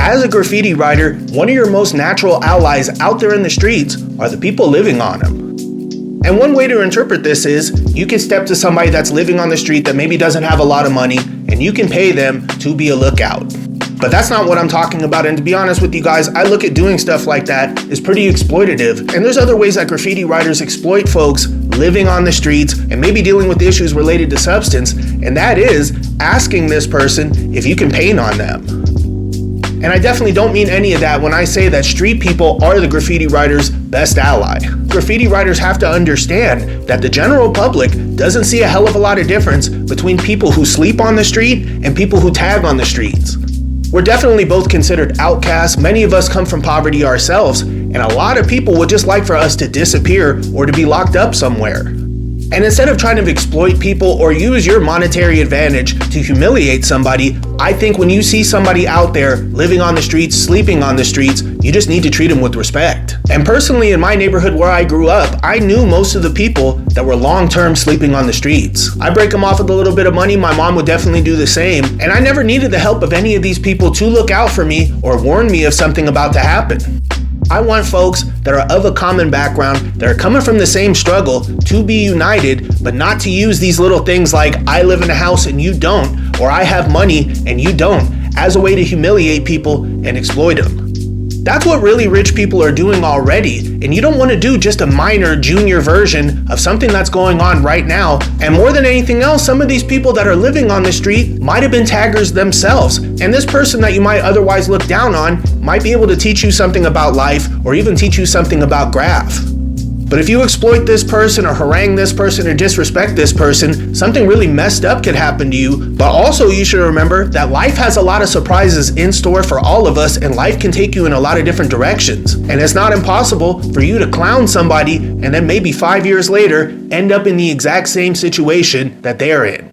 As a graffiti writer, one of your most natural allies out there in the streets are the people living on them. And one way to interpret this is, you can step to somebody that's living on the street that maybe doesn't have a lot of money, and you can pay them to be a lookout. But that's not what I'm talking about, and to be honest with you guys, I look at doing stuff like that is pretty exploitative. And there's other ways that graffiti writers exploit folks living on the streets and maybe dealing with issues related to substance, and that is asking this person if you can paint on them. And I definitely don't mean any of that when I say that street people are the graffiti writer's best ally. Graffiti writers have to understand that the general public doesn't see a hell of a lot of difference between people who sleep on the street and people who tag on the streets. We're definitely both considered outcasts. Many of us come from poverty ourselves, and a lot of people would just like for us to disappear or to be locked up somewhere. And instead of trying to exploit people or use your monetary advantage to humiliate somebody, I think when you see somebody out there living on the streets, sleeping on the streets, you just need to treat them with respect. And personally, in my neighborhood where I grew up, I knew most of the people that were long-term sleeping on the streets. I break them off with a little bit of money. My mom would definitely do the same. And I never needed the help of any of these people to look out for me or warn me of something about to happen. I want folks that are of a common background, that are coming from the same struggle, to be united, but not to use these little things like I live in a house and you don't, or I have money and you don't, as a way to humiliate people and exploit them. That's what really rich people are doing already, and you don't want to do just a minor junior version of something that's going on right now. And more than anything else, some of these people that are living on the street might have been taggers themselves, and this person that you might otherwise look down on might be able to teach you something about life or even teach you something about graff. But if you exploit this person or harangue this person or disrespect this person, something really messed up could happen to you. But also you should remember that life has a lot of surprises in store for all of us, and life can take you in a lot of different directions. And it's not impossible for you to clown somebody and then maybe 5 years later end up in the exact same situation that they're in.